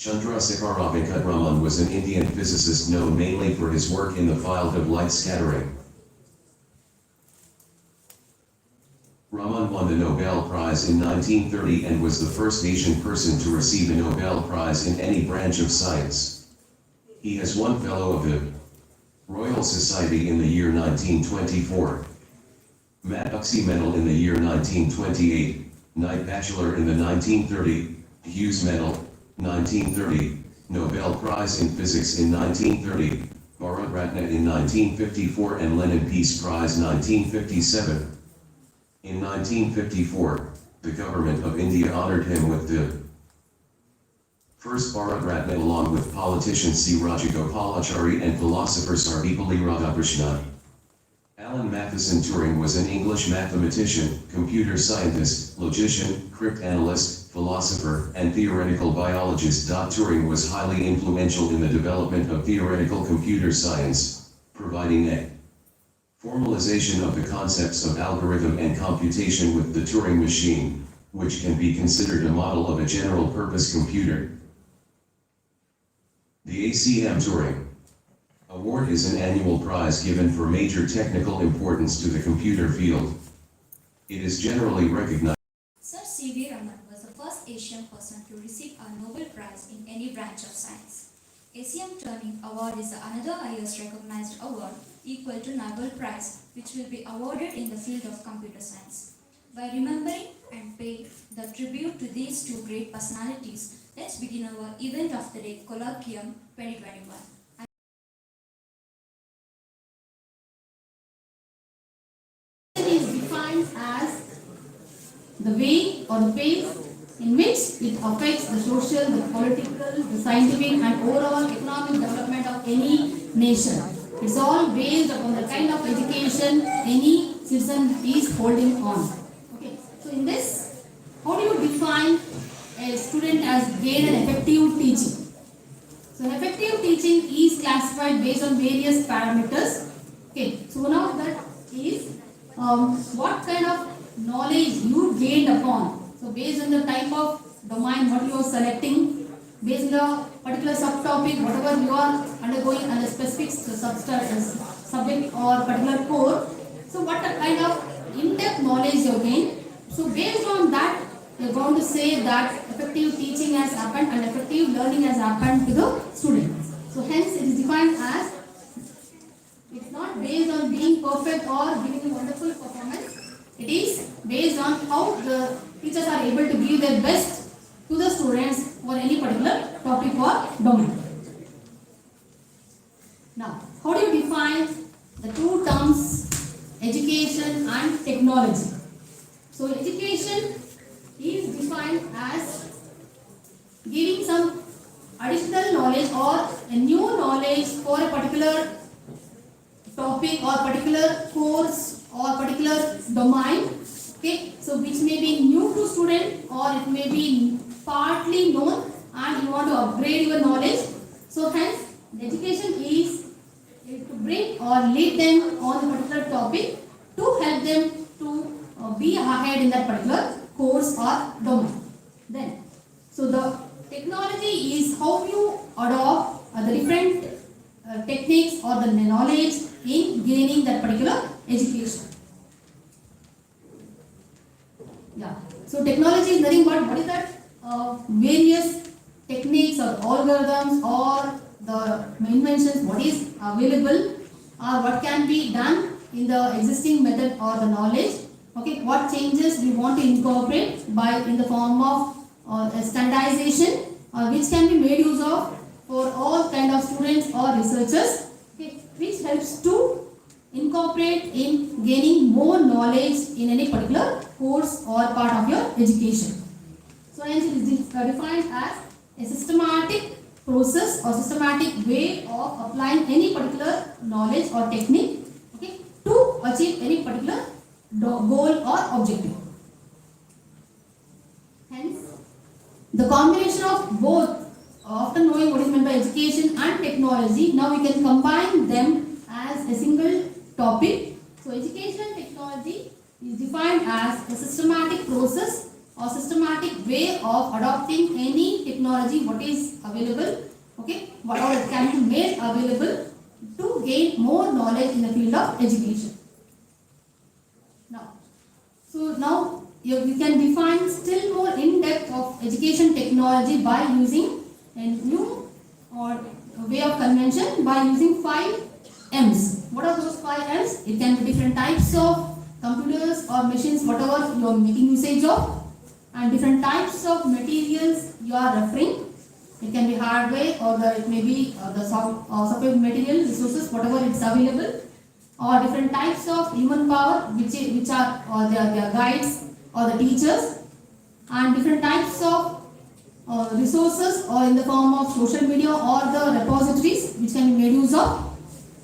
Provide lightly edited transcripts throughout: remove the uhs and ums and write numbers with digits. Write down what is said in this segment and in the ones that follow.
Chandrasekhar Venkataraman was an Indian physicist known mainly for his work in the field of light scattering. Raman won the Nobel Prize in 1930 and was the first Asian person to receive a Nobel Prize in any branch of science. He has one Fellow of the Royal Society in the year 1924, Maddocks Medal in the year 1928, Knight Bachelor in the 1930, Hughes Medal, 1930, Nobel Prize in Physics in 1930, Bharat Ratna in 1954 and Lenin Peace Prize 1957. In 1954, the government of India honored him with the first Bharat Ratna along with politician C. Rajagopalachari and philosopher Sarvepalli Radhakrishnan. Alan Matheson Turing was an English mathematician, computer scientist, logician, cryptanalyst, philosopher, and theoretical biologist. Turing was highly influential in the development of theoretical computer science, providing a formalization of the concepts of algorithm and computation with the Turing machine, which can be considered a model of a general-purpose computer. The ACM Turing Award is an annual prize given for major technical importance to the computer field. It is generally recognized. Sir C.V. Raman was the first Asian person to receive a Nobel Prize in any branch of science. ACM Turing Award is another highest recognized award equal to Nobel Prize, which will be awarded in the field of computer science. By remembering and paying the tribute to these two great personalities, let's begin our event of the day Colloquium 2021. Is defined as the way or the pace in which it affects the social, the political, the scientific and overall economic development of any nation. It's all based upon the kind of education any citizen is holding on. Okay, so in this, how do you define a student as gain an effective teaching? So effective teaching is classified based on various parameters. Okay, so one of that is what kind of knowledge you gained upon. So based on the type of domain what you are selecting, based on the particular subtopic, whatever you are undergoing and a specific subject or particular core. So what kind of in-depth knowledge you gain. So based on that, you are going to say that effective teaching has happened and effective learning has happened to the students. So hence it is defined as, it's not based on being perfect or giving a wonderful performance. It is based on how the teachers are able to give their best to the students for any particular topic or domain. Now, how do you define the two terms education and technology? So, education is defined as giving some additional knowledge or a new knowledge for a particular topic or particular course or particular domain. Okay, so which may be new to student or it may be partly known and you want to upgrade your knowledge. So hence the education is to bring or lead them on the particular topic to help them to be ahead in that particular course or domain. Then, so the technology is how you adopt the different techniques or the knowledge in gaining that particular education. Yeah. So technology is nothing but what is that? Various techniques or algorithms or the inventions, what is available or what can be done in the existing method or the knowledge. Okay, what changes we want to incorporate by in the form of standardization which can be made use of for all kind of students or researchers. Okay, which helps to incorporate in gaining more knowledge in any particular course or part of your education. So hence it is defined as a systematic process or systematic way of applying any particular knowledge or technique, okay, to achieve any particular goal or objective. Hence, the combination of both, after knowing what is meant by education and technology, now we can combine them as a single topic. So education and technology is defined as a systematic process or systematic way of adopting any technology what is available, okay, whatever can be made available to gain more knowledge in the field of education. Now you can define still more in-depth of education technology by using a new or way of convention by using 5 M's. What are those 5 M's? It can be different types of computers or machines, whatever you are making usage of, and different types of materials you are referring. It can be hardware or it may be the software material resources, whatever it's available, or different types of human power which are their guides or the teachers, and different types of resources or in the form of social media or the repositories which can be made use of,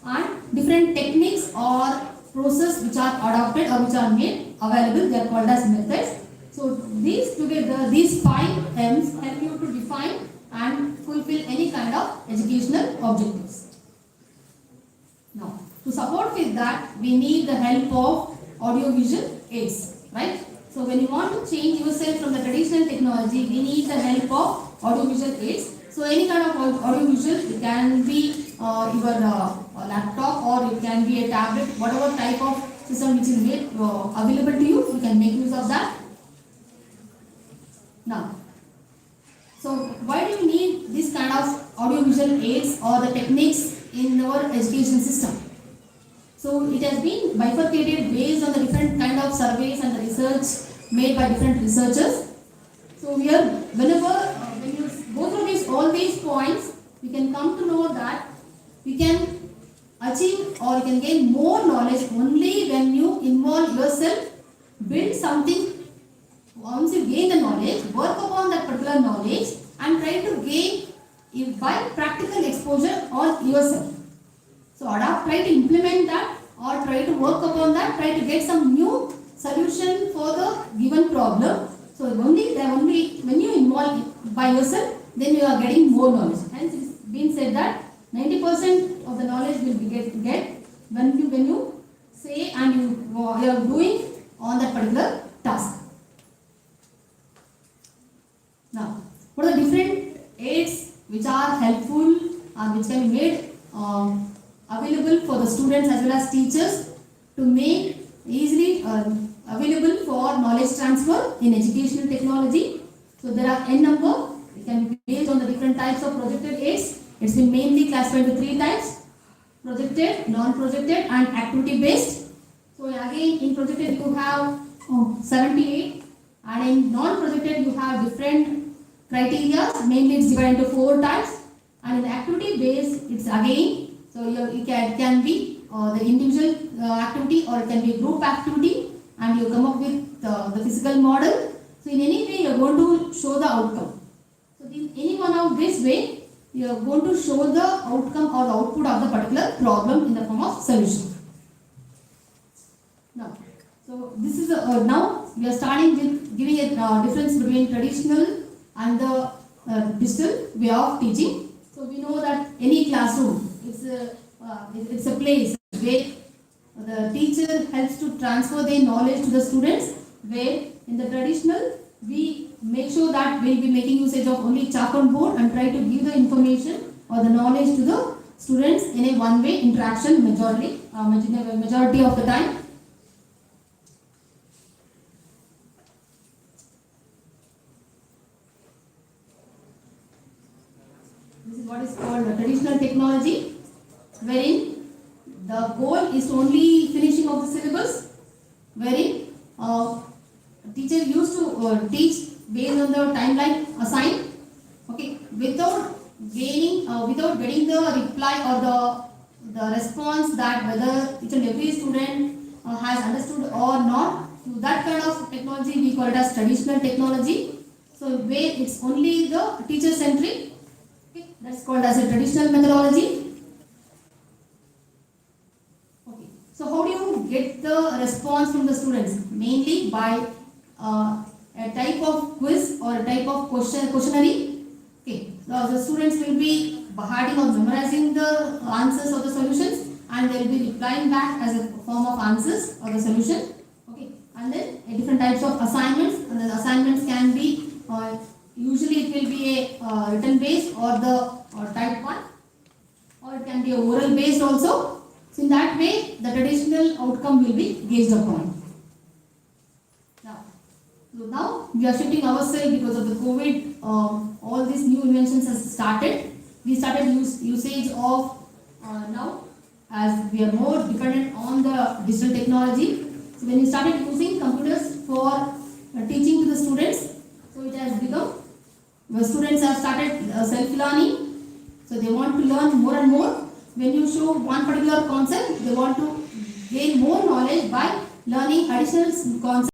and different techniques or process which are adopted or which are made available, they are called as methods. So these together, these 5 M's help you to define and fulfill any kind of educational objectives. Now, to support with that, we need the help of audiovisual aids, right? So when you want to change yourself from the traditional technology, we need the help of audiovisual aids. So any kind of audiovisual, it can be your laptop or it can be a tablet, whatever type of system which is made available to you, you can make use of that. Now, so why do you need this kind of audiovisual aids or the techniques in our education system? So it has been bifurcated based on the different kind of surveys and the research made by different researchers. So here, whenever when you go through all these points, we can come to know that we can achieve or you can gain more knowledge only when you involve yourself, build something. Once you gain the knowledge, work upon that particular knowledge and try to gain it by practical exposure on yourself. So try to implement that or try to work upon that, try to get some new solution for the given problem. So only when you involve by yourself, then you are getting more knowledge. Hence it's been said that 90% of the knowledge will be get when you say and you are doing on that particular task. Now, what are the different aids which are helpful and which can be made available for the students as well as teachers to make easily available for knowledge transfer in educational technology? So there are n number. It can be based on the different types of projected aids. It's been mainly classified into 3 types: projected, non-projected, and activity-based. So again, in projected you have 78, and in non-projected you have different criteria. Mainly it's divided into 4 types, and in activity-based it's again, so it can be the individual activity or it can be group activity, and you come up with the physical model. So in any way you are going to show the outcome. So in any one of this way you are going to show the outcome or the output of the particular problem in the form of solution. Now, so this is now we are starting with giving a difference between traditional and the digital way of teaching. So we know that any classroom, it's a place where the teacher helps to transfer their knowledge to the students, where in the traditional we make sure that we will be making usage of only chalk on board and try to give the information or the knowledge to the students in a one-way interaction majority of the time. This is what is called the traditional technology, wherein the goal is only finishing of the syllabus, wherein teacher used to teach based on the timeline assigned, okay, without getting the reply or the response that whether each and every student has understood or not. So that kind of technology we call it as traditional technology. So where it's only the teacher centric, okay, that's called as a traditional methodology. Okay, so how do you get the response from the students? Mainly by a type of quiz or a type of questionnaire. Okay, so the students will be having or memorizing the answers of the solutions, and they will be replying back as a form of answers or the solution. Okay, and then different types of assignments, and the assignments can be usually it will be a written based or the type 1, or it can be a oral based also. So in that way the traditional outcome will be gauged upon. Now we are shifting ourselves because of the COVID. All these new inventions has started. We started usage of now, as we are more dependent on the digital technology. So when we started using computers for teaching to the students, so it has become, the students have started self-learning. So they want to learn more and more. When you show one particular concept, they want to gain more knowledge by learning additional concepts.